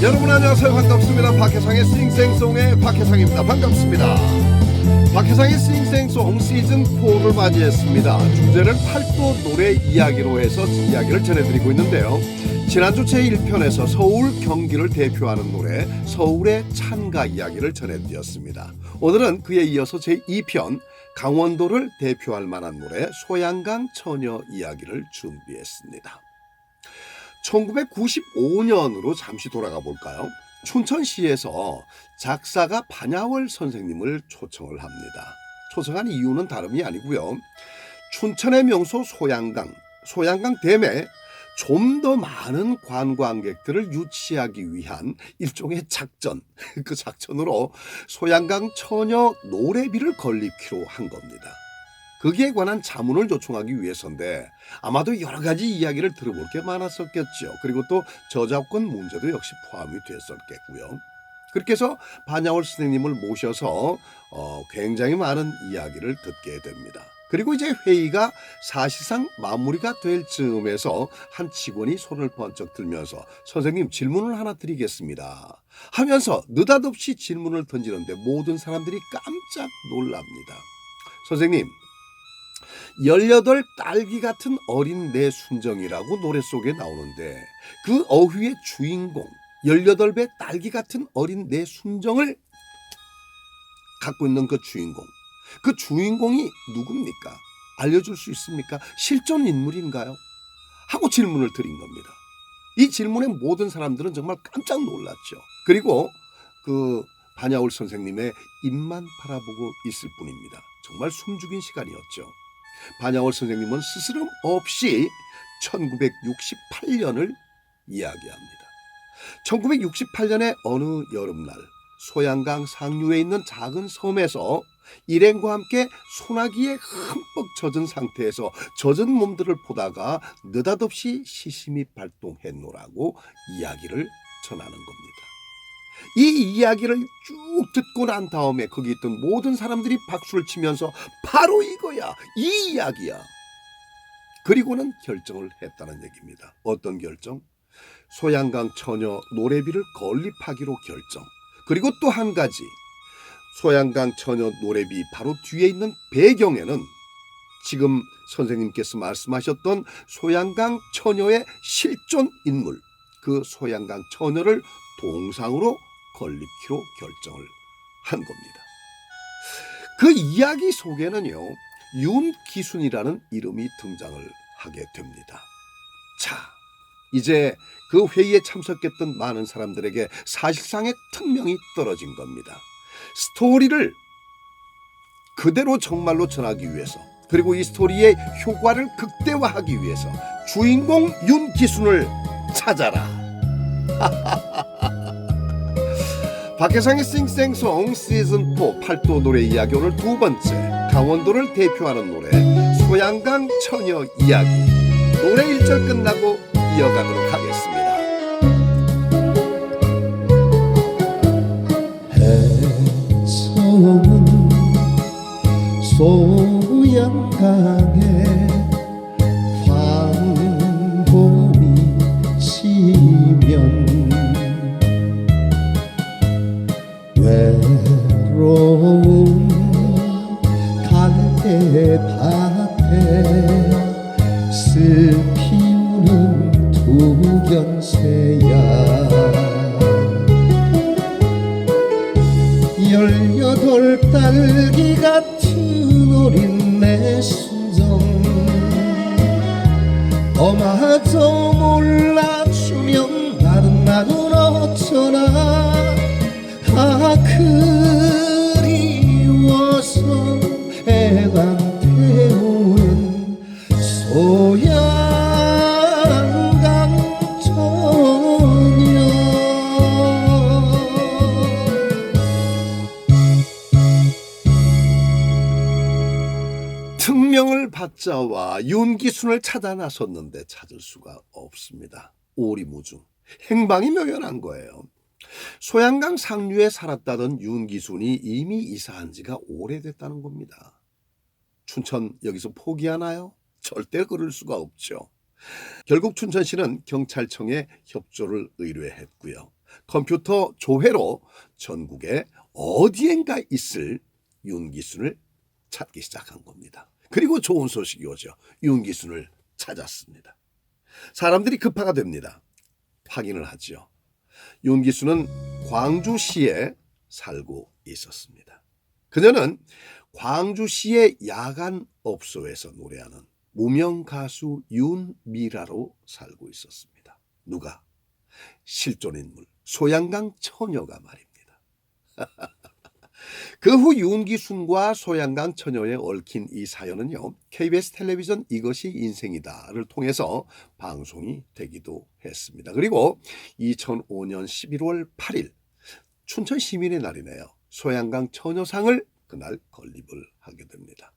여러분 안녕하세요. 반갑습니다. 박혜상의 싱생송의 박혜상입니다. 반갑습니다. 박혜상의 싱생송 시즌4를 맞이했습니다. 주제를 팔도 노래 이야기로 해서 이야기를 전해드리고 있는데요. 지난주 제1편에서 서울 경기를 대표하는 노래 서울의 찬가 이야기를 전해드렸습니다. 오늘은 그에 이어서 제2편 강원도를 대표할 만한 노래 소양강 처녀 이야기를 준비했습니다. 1995년으로 잠시 돌아가 볼까요? 춘천시에서 작사가 반야월 선생님을 초청을 합니다. 초청한 이유는 다름이 아니고요. 춘천의 명소 소양강 댐에 좀 더 많은 관광객들을 유치하기 위한 일종의 작전, 그 작전으로 소양강 처녀 노래비를 건립키로 한 겁니다. 거기에 관한 자문을 요청하기 위해서인데 아마도 여러 가지 이야기를 들어볼 게 많았었겠죠. 그리고 또 저작권 문제도 역시 포함이 됐었겠고요. 그렇게 해서 반야월 선생님을 모셔서 굉장히 많은 이야기를 듣게 됩니다. 그리고 이제 회의가 사실상 마무리가 될 즈음에서 한 직원이 손을 번쩍 들면서 선생님 질문을 하나 드리겠습니다 하면서 느닷없이 질문을 던지는데 모든 사람들이 깜짝 놀랍니다. 선생님, 18 딸기 같은 어린 내 순정이라고 노래 속에 나오는데 그 어휘의 주인공 18배 딸기 같은 어린 내 순정을 갖고 있는 그 주인공이 누굽니까? 알려줄 수 있습니까? 실존 인물인가요? 하고 질문을 드린 겁니다. 이 질문에 모든 사람들은 정말 깜짝 놀랐죠. 그리고 그 반야월 선생님의 입만 바라보고 있을 뿐입니다. 정말 숨죽인 시간이었죠. 반야월 선생님은 스스럼 없이 1968년을 이야기합니다. 1968년의 어느 여름날 소양강 상류에 있는 작은 섬에서 일행과 함께 소나기에 흠뻑 젖은 상태에서 젖은 몸들을 보다가 느닷없이 시심이 발동했노라고 이야기를 전하는 겁니다. 이 이야기를 쭉 듣고 난 다음에 거기 있던 모든 사람들이 박수를 치면서 바로 이거야, 이 이야기야. 그리고는 결정을 했다는 얘기입니다. 어떤 결정? 소양강 처녀 노래비를 건립하기로 결정. 그리고 또 한 가지, 소양강 처녀 노래비 바로 뒤에 있는 배경에는 지금 선생님께서 말씀하셨던 소양강 처녀의 실존 인물, 그 소양강 처녀를 동상으로 건립키로 결정을 한 겁니다. 그 이야기 속에는요, 윤기순이라는 이름이 등장을 하게 됩니다. 자, 이제 그 회의에 참석했던 많은 사람들에게 사실상의 특명이 떨어진 겁니다. 스토리를 그대로 정말로 전하기 위해서, 그리고 이 스토리의 효과를 극대화하기 위해서 주인공 윤기순을 찾아라. 박혜상의 싱생송 시즌4 팔도 노래 이야기, 오늘 두 번째 강원도를 대표하는 노래 소양강 처녀 이야기, 노래 1절 끝나고 이어가도록 하겠습니다. 해성은 소양강에 황봄이 지면 외로운 갈대밭에 습히 우는 두견새야 18 딸기 같은 어린 내 순정 너마저 몰라주면 나는 어쩌나 그리워서 애가 태우는 소양강 처녀. 특명을 받자와 윤기순을 찾아 나섰는데 찾을 수가 없습니다. 오리무중, 행방이 묘연한 거예요. 소양강 상류에 살았다던 윤기순이 이미 이사한 지가 오래됐다는 겁니다. 춘천 여기서 포기하나요? 절대 그럴 수가 없죠. 결국 춘천시는 경찰청에 협조를 의뢰했고요. 컴퓨터 조회로 전국에 어디엔가 있을 윤기순을 찾기 시작한 겁니다. 그리고 좋은 소식이 오죠. 윤기순을 찾았습니다. 사람들이 급파가 됩니다. 확인을 하죠. 윤기순은 광주시에 살고 있었습니다. 그녀는 광주시의 야간 업소에서 노래하는 무명 가수 윤미라로 살고 있었습니다. 누가? 실존 인물 소양강 처녀가 말입니다. 그 후 윤기순과 소양강 처녀에 얽힌 이 사연은요, KBS 텔레비전 이것이 인생이다를 통해서 방송이 되기도 했습니다. 그리고 2005년 11월 8일 춘천 시민의 날이네요. 소양강 처녀상을 그날 건립을 하게 됩니다.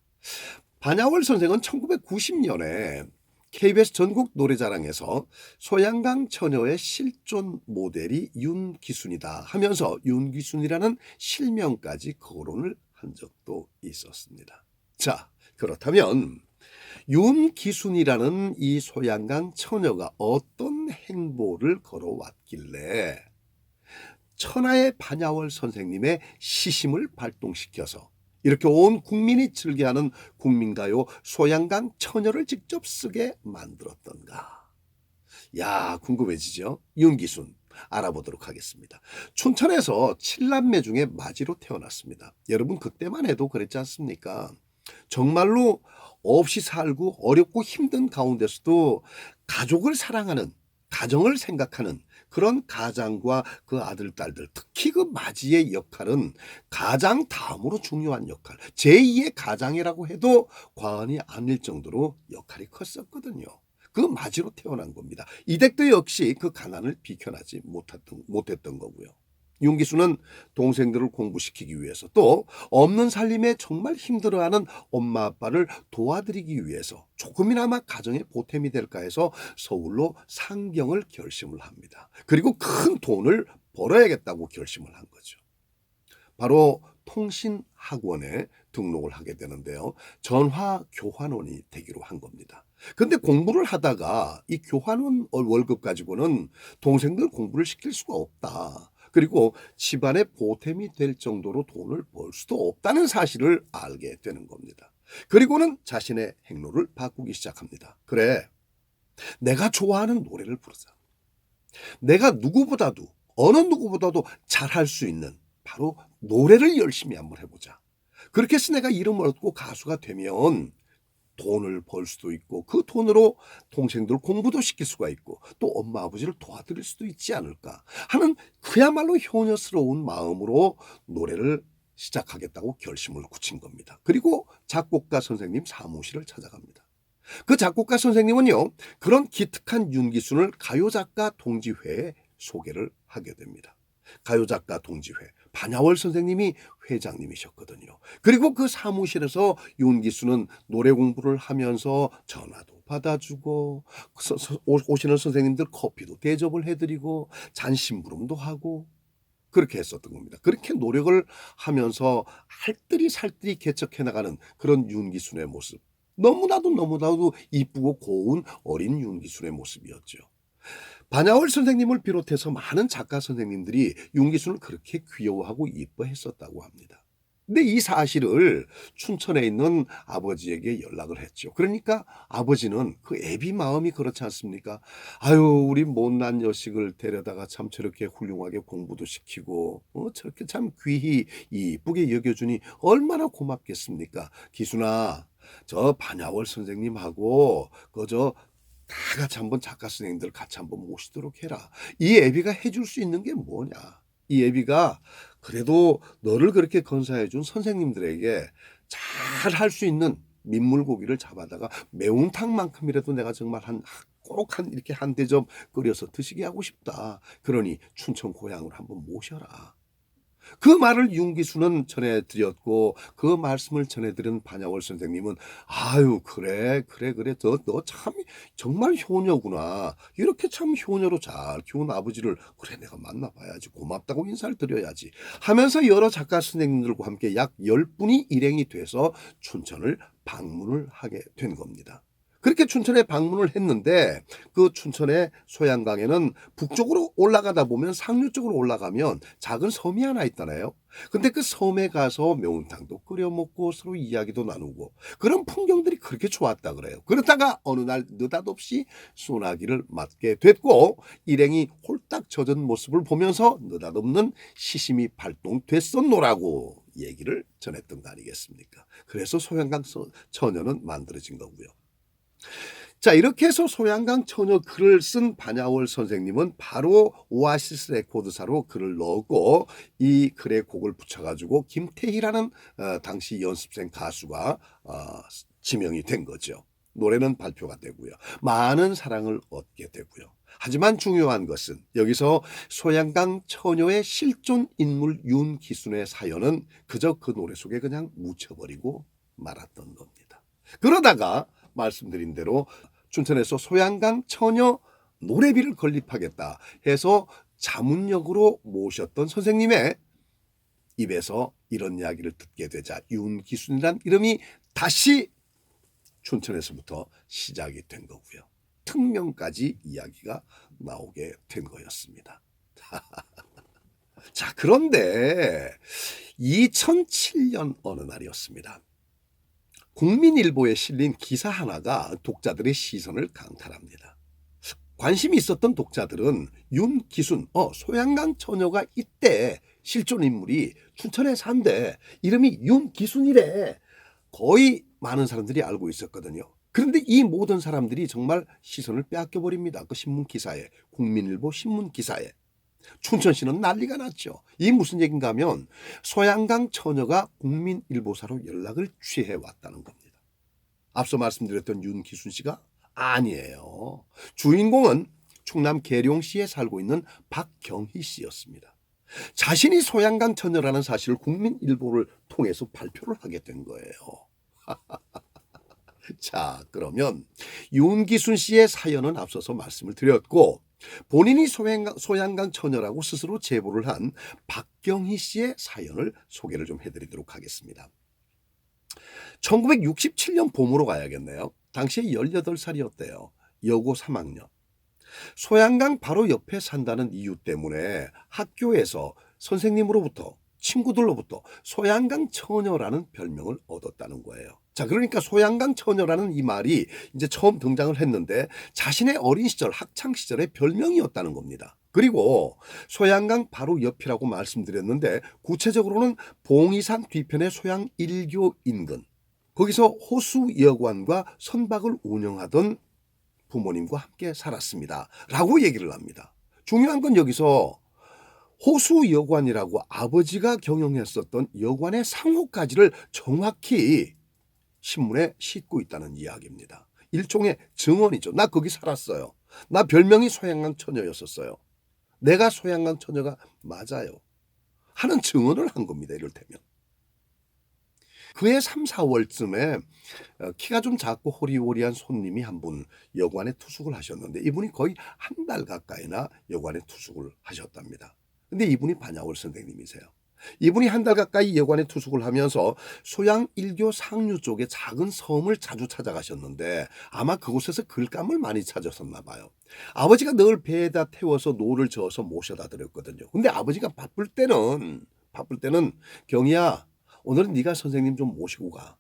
반야월 선생은 1990년에 KBS 전국 노래자랑에서 소양강 처녀의 실존 모델이 윤기순이다 하면서 윤기순이라는 실명까지 거론을 한 적도 있었습니다. 자, 그렇다면 윤기순이라는 이 소양강 처녀가 어떤 행보를 걸어왔길래 천하의 반야월 선생님의 시심을 발동시켜서 이렇게 온 국민이 즐겨하는 국민가요 소양강 처녀를 직접 쓰게 만들었던가. 야, 궁금해지죠? 윤기순 알아보도록 하겠습니다. 춘천에서 7남매 중에 마지로 태어났습니다. 여러분 그때만 해도 그랬지 않습니까? 정말로 없이 살고 어렵고 힘든 가운데서도 가족을 사랑하는, 가정을 생각하는 그런 가장과 그 아들, 딸들, 특히 그 마지의 역할은 가장 다음으로 중요한 역할, 제2의 가장이라고 해도 과언이 아닐 정도로 역할이 컸었거든요. 그 마지로 태어난 겁니다. 이댁도 역시 그 가난을 비켜나지 못했던 거고요. 윤기수는 동생들을 공부시키기 위해서 또 없는 살림에 정말 힘들어하는 엄마 아빠를 도와드리기 위해서 조금이나마 가정에 보탬이 될까 해서 서울로 상경을 결심을 합니다. 그리고 큰 돈을 벌어야겠다고 결심을 한 거죠. 바로 통신학원에 등록을 하게 되는데요. 전화교환원이 되기로 한 겁니다. 근데 공부를 하다가 이 교환원 월급 가지고는 동생들 공부를 시킬 수가 없다. 그리고 집안에 보탬이 될 정도로 돈을 벌 수도 없다는 사실을 알게 되는 겁니다. 그리고는 자신의 행로를 바꾸기 시작합니다. 그래, 내가 좋아하는 노래를 부르자. 내가 누구보다도 어느 누구보다도 잘할 수 있는 바로 노래를 열심히 한번 해보자. 그렇게 해서 내가 이름을 얻고 가수가 되면 돈을 벌 수도 있고 그 돈으로 동생들 공부도 시킬 수가 있고 또 엄마 아버지를 도와드릴 수도 있지 않을까 하는 그야말로 효녀스러운 마음으로 노래를 시작하겠다고 결심을 굳힌 겁니다. 그리고 작곡가 선생님 사무실을 찾아갑니다. 그 작곡가 선생님은요, 그런 기특한 윤기순을 가요작가 동지회에 소개를 하게 됩니다. 가요작가 동지회, 반야월 선생님이 회장님이셨거든요. 그리고 그 사무실에서 윤기수는 노래 공부를 하면서 전화도 받아주고 오시는 선생님들 커피도 대접을 해드리고 잔심부름도 하고 그렇게 했었던 겁니다. 그렇게 노력을 하면서 할들이 살들이 개척해 나가는 그런 윤기순의 모습, 너무나도 이쁘고 고운 어린 윤기순의 모습이었죠. 반야월 선생님을 비롯해서 많은 작가 선생님들이 윤기순을 그렇게 귀여워하고 이뻐했었다고 합니다. 근데 이 사실을 춘천에 있는 아버지에게 연락을 했죠. 그러니까 아버지는 그 애비 마음이 그렇지 않습니까? 아유, 우리 못난 여식을 데려다가 참 저렇게 훌륭하게 공부도 시키고 저렇게 참 귀히 이쁘게 여겨주니 얼마나 고맙겠습니까? 기순아, 저 반야월 선생님하고 그저 다 같이 한번 작가 선생님들 같이 한번 모시도록 해라. 이 애비가 해줄 수 있는 게 뭐냐. 이 애비가 그래도 너를 그렇게 건사해 준 선생님들에게 잘 할 수 있는 민물고기를 잡아다가 매운탕만큼이라도 내가 정말 이렇게 한 대접 끓여서 드시게 하고 싶다. 그러니 춘천 고향을 한번 모셔라. 그 말을 윤기수는 전해드렸고 그 말씀을 전해드린 반야월 선생님은 아유 그래 너 참 정말 효녀구나. 이렇게 참 효녀로 잘 키운 아버지를 그래 내가 만나봐야지. 고맙다고 인사를 드려야지 하면서 여러 작가 선생님들과 함께 약 10분이 일행이 돼서 춘천을 방문을 하게 된 겁니다. 그렇게 춘천에 방문을 했는데 그 춘천의 소양강에는 북쪽으로 올라가다 보면 상류 쪽으로 올라가면 작은 섬이 하나 있잖아요. 근데 그 섬에 가서 매운탕도 끓여 먹고 서로 이야기도 나누고 그런 풍경들이 그렇게 좋았다 그래요. 그러다가 어느 날 느닷없이 소나기를 맞게 됐고 일행이 홀딱 젖은 모습을 보면서 느닷없는 시심이 발동됐었노라고 얘기를 전했던 거 아니겠습니까? 그래서 소양강 처녀는 만들어진 거고요. 자, 이렇게 해서 소양강 처녀 글을 쓴 반야월 선생님은 바로 오아시스 레코드사로 글을 넣었고 이 글에 곡을 붙여가지고 김태희라는 당시 연습생 가수가 지명이 된 거죠. 노래는 발표가 되고요. 많은 사랑을 얻게 되고요. 하지만 중요한 것은 여기서 소양강 처녀의 실존 인물 윤기순의 사연은 그저 그 노래 속에 그냥 묻혀버리고 말았던 겁니다. 그러다가 말씀드린 대로 춘천에서 소양강 처녀 노래비를 건립하겠다 해서 자문역으로 모셨던 선생님의 입에서 이런 이야기를 듣게 되자 윤기순이란 이름이 다시 춘천에서부터 시작이 된 거고요. 특명까지 이야기가 나오게 된 거였습니다. 자, 그런데 2007년 어느 날이었습니다. 국민일보에 실린 기사 하나가 독자들의 시선을 강탈합니다. 관심이 있었던 독자들은 윤기순, 소양강 처녀가 이때 실존 인물이 춘천에 산대. 이름이 윤기순이래. 거의 많은 사람들이 알고 있었거든요. 그런데 이 모든 사람들이 정말 시선을 빼앗겨버립니다. 그 신문 기사에, 국민일보 신문 기사에. 춘천시는 난리가 났죠. 이 무슨 얘기인가 하면 소양강 처녀가 국민일보사로 연락을 취해왔다는 겁니다. 앞서 말씀드렸던 윤기순 씨가 아니에요. 주인공은 충남 계룡시에 살고 있는 박경희 씨였습니다. 자신이 소양강 처녀라는 사실을 국민일보를 통해서 발표를 하게 된 거예요. 자, 그러면 윤기순 씨의 사연은 앞서서 말씀을 드렸고 본인이 소양강 처녀라고 스스로 제보를 한 박경희 씨의 사연을 소개를 좀 해드리도록 하겠습니다. 1967년 봄으로 가야겠네요. 당시에 18살이었대요. 여고 3학년. 소양강 바로 옆에 산다는 이유 때문에 학교에서 선생님으로부터 친구들로부터 소양강 처녀라는 별명을 얻었다는 거예요. 자, 그러니까 소양강 처녀라는 이 말이 이제 처음 등장을 했는데 자신의 어린 시절, 학창 시절의 별명이었다는 겁니다. 그리고 소양강 바로 옆이라고 말씀드렸는데 구체적으로는 봉이산 뒤편의 소양 1교 인근, 거기서 호수여관과 선박을 운영하던 부모님과 함께 살았습니다 라고 얘기를 합니다. 중요한 건 여기서 호수여관이라고 아버지가 경영했었던 여관의 상호까지를 정확히 신문에 싣고 있다는 이야기입니다. 일종의 증언이죠. 나 거기 살았어요. 나 별명이 소양강 처녀였었어요. 내가 소양강 처녀가 맞아요. 하는 증언을 한 겁니다. 이를테면. 그해 3, 4월쯤에 키가 좀 작고 호리호리한 손님이 한 분 여관에 투숙을 하셨는데 이분이 거의 한 달 가까이나 여관에 투숙을 하셨답니다. 근데 이분이 반야월 선생님이세요. 이분이 한 달 가까이 여관에 투숙을 하면서 소양 1교 상류 쪽에 작은 섬을 자주 찾아가셨는데 아마 그곳에서 글감을 많이 찾았었나 봐요. 아버지가 늘 배에다 태워서 노를 저어서 모셔다 드렸거든요. 근데 아버지가 바쁠 때는 경희야, 오늘은 네가 선생님 좀 모시고 가.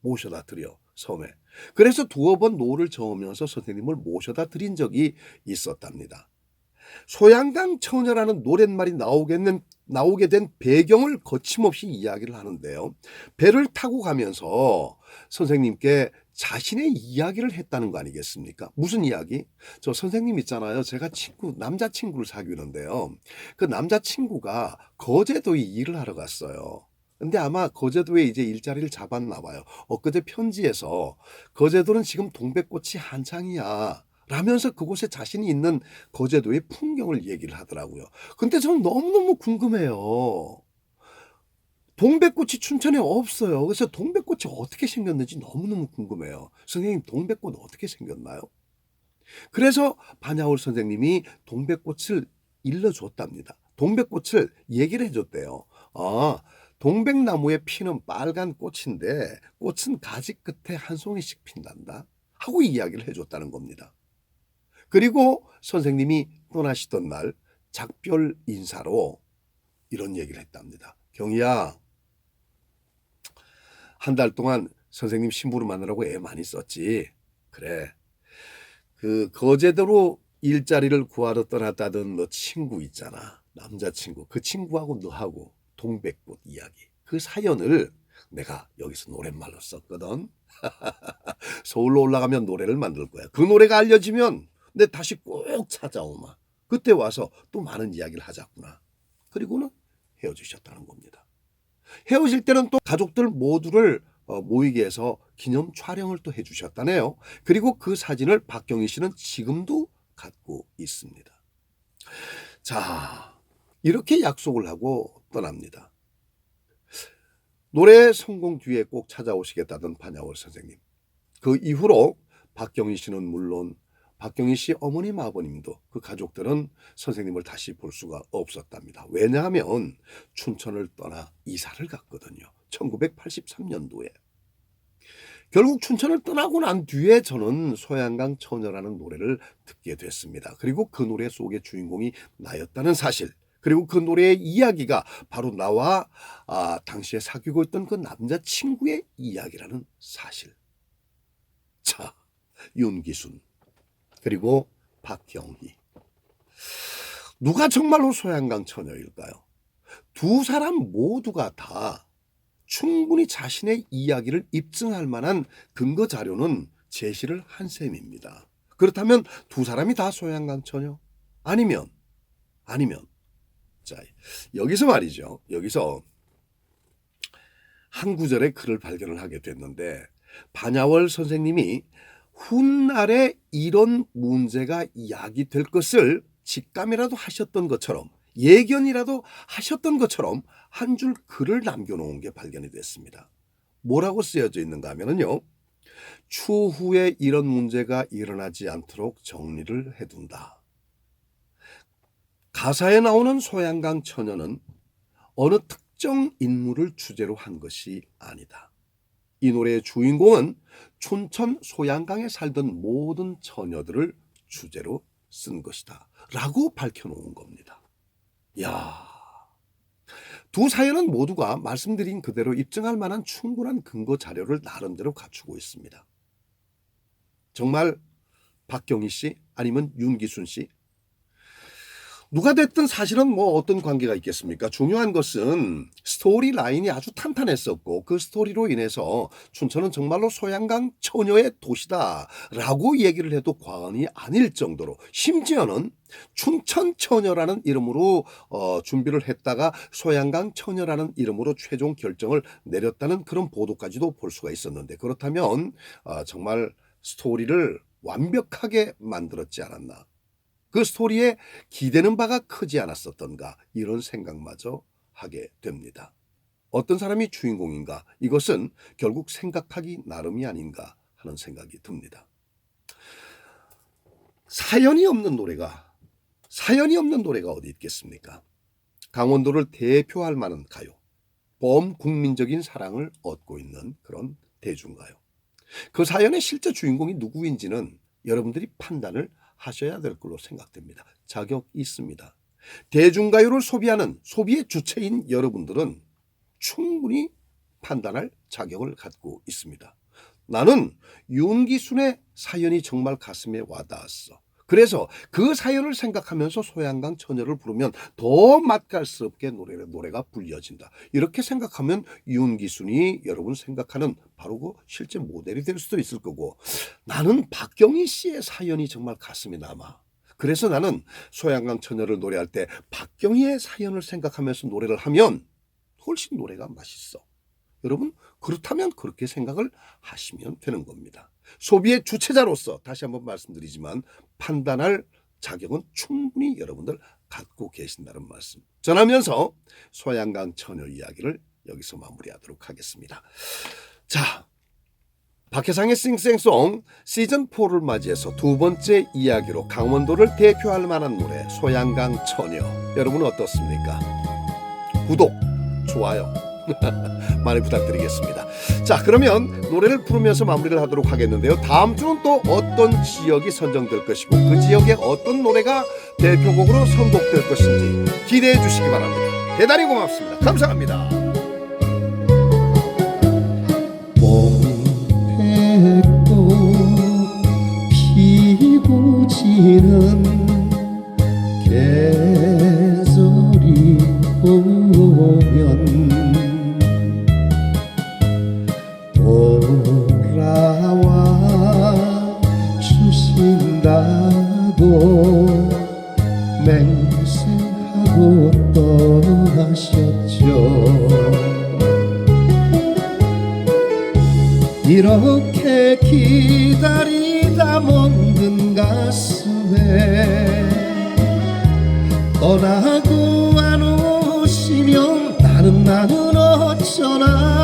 모셔다 드려, 섬에. 그래서 두어 번 노를 저으면서 선생님을 모셔다 드린 적이 있었답니다. 소양강 처녀라는 노랫말이 나오게 된 배경을 거침없이 이야기를 하는데요. 배를 타고 가면서 선생님께 자신의 이야기를 했다는 거 아니겠습니까? 무슨 이야기? 저 선생님 있잖아요. 제가 남자친구를 사귀는데요. 그 남자친구가 거제도에 일을 하러 갔어요. 근데 아마 거제도에 이제 일자리를 잡았나 봐요. 엊그제 편지에서 거제도는 지금 동백꽃이 한창이야 라면서 그곳에 자신이 있는 거제도의 풍경을 얘기를 하더라고요. 근데 저는 너무너무 궁금해요. 동백꽃이 춘천에 없어요. 그래서 동백꽃이 어떻게 생겼는지 너무너무 궁금해요. 선생님, 동백꽃 어떻게 생겼나요? 그래서 반야월 선생님이 동백꽃을 일러줬답니다. 동백꽃을 얘기를 해줬대요. 동백나무에 피는 빨간 꽃인데 꽃은 가지 끝에 한 송이씩 핀단다. 하고 이야기를 해줬다는 겁니다. 그리고 선생님이 떠나시던 날 작별 인사로 이런 얘기를 했답니다. 경희야, 한 달 동안 선생님 신부를 만나라고 애 많이 썼지. 그래, 그 거제도로 일자리를 구하러 떠났다던 너 친구 있잖아. 남자친구. 그 친구하고 너하고 동백꽃 이야기. 그 사연을 내가 여기서 노랫말로 썼거든. 서울로 올라가면 노래를 만들 거야. 그 노래가 알려지면 내 다시 꼭 찾아오마. 그때 와서 또 많은 이야기를 하자꾸나. 그리고는 헤어지셨다는 겁니다. 헤어질 때는 또 가족들 모두를 모이게 해서 기념 촬영을 또 해주셨다네요. 그리고 그 사진을 박경희 씨는 지금도 갖고 있습니다. 자, 이렇게 약속을 하고 떠납니다. 노래 성공 뒤에 꼭 찾아오시겠다던 반야월 선생님. 그 이후로 박경희 씨는 물론 박경희 씨 어머님 아버님도 그 가족들은 선생님을 다시 볼 수가 없었답니다. 왜냐하면 춘천을 떠나 이사를 갔거든요. 1983년도에. 결국 춘천을 떠나고 난 뒤에 저는 소양강 처녀라는 노래를 듣게 됐습니다. 그리고 그 노래 속의 주인공이 나였다는 사실, 그리고 그 노래의 이야기가 바로 나와 당시에 사귀고 있던 그 남자친구의 이야기라는 사실. 자, 윤기순 그리고 박경희, 누가 정말로 소양강 처녀일까요? 두 사람 모두가 다 충분히 자신의 이야기를 입증할 만한 근거 자료는 제시를 한 셈입니다. 그렇다면 두 사람이 다 소양강 처녀? 아니면 자, 여기서 말이죠. 여기서 한 구절의 글을 발견을 하게 됐는데, 반야월 선생님이 훗날에 이런 문제가 야기될 것을 직감이라도 하셨던 것처럼, 예견이라도 하셨던 것처럼 한 줄 글을 남겨놓은 게 발견이 됐습니다. 뭐라고 쓰여져 있는가 하면요, 추후에 이런 문제가 일어나지 않도록 정리를 해둔다. 가사에 나오는 소양강 처녀는 어느 특정 인물을 주제로 한 것이 아니다. 이 노래의 주인공은 춘천 소양강에 살던 모든 처녀들을 주제로 쓴 것이다 라고 밝혀놓은 겁니다. 야, 두 사연은 모두가 말씀드린 그대로 입증할 만한 충분한 근거 자료를 나름대로 갖추고 있습니다. 정말 박경희 씨 아니면 윤기순 씨, 누가 됐든 사실은 뭐 어떤 관계가 있겠습니까? 중요한 것은 스토리 라인이 아주 탄탄했었고, 그 스토리로 인해서 춘천은 정말로 소양강 처녀의 도시다라고 얘기를 해도 과언이 아닐 정도로, 심지어는 춘천 처녀라는 이름으로 준비를 했다가 소양강 처녀라는 이름으로 최종 결정을 내렸다는 그런 보도까지도 볼 수가 있었는데, 그렇다면 정말 스토리를 완벽하게 만들었지 않았나, 그 스토리에 기대는 바가 크지 않았었던가, 이런 생각마저 하게 됩니다. 어떤 사람이 주인공인가, 이것은 결국 생각하기 나름이 아닌가 하는 생각이 듭니다. 사연이 없는 노래가 어디 있겠습니까? 강원도를 대표할 만한 가요, 범국민적인 사랑을 얻고 있는 그런 대중가요. 그 사연의 실제 주인공이 누구인지는 여러분들이 판단을 하셔야 될 걸로 생각됩니다. 자격이 있습니다. 대중가요를 소비하는 소비의 주체인 여러분들은 충분히 판단할 자격을 갖고 있습니다. 나는 윤기순의 사연이 정말 가슴에 와닿았어. 그래서 그 사연을 생각하면서 소양강 처녀를 부르면 더 맛깔스럽게 노래가 불려진다. 이렇게 생각하면 윤기순이 여러분 생각하는 바로 그 실제 모델이 될 수도 있을 거고, 나는 박경희 씨의 사연이 정말 가슴에 남아. 그래서 나는 소양강 처녀를 노래할 때 박경희의 사연을 생각하면서 노래를 하면 훨씬 노래가 맛있어. 여러분, 그렇다면 그렇게 생각을 하시면 되는 겁니다. 소비의 주체자로서 다시 한번 말씀드리지만 판단할 자격은 충분히 여러분들 갖고 계신다는 말씀 전하면서 소양강 처녀 이야기를 여기서 마무리하도록 하겠습니다. 자, 박혜상의 싱생송 시즌4를 맞이해서 두 번째 이야기로 강원도를 대표할 만한 노래 소양강 처녀, 여러분은 어떻습니까? 구독, 좋아요 많이 부탁드리겠습니다. 자, 그러면 노래를 부르면서 마무리를 하도록 하겠는데요. 다음 주는 또 어떤 지역이 선정될 것이고 그 지역의 어떤 노래가 대표곡으로 선곡될 것인지 기대해 주시기 바랍니다. 대단히 고맙습니다. 감사합니다. 봄백도 피고 지는 계절이 오면 돌아와 주신다고 맹세하고 떠나셨죠. 이렇게 기다리다 먼 가슴에 떠나고 안 오시면 나는 어쩌나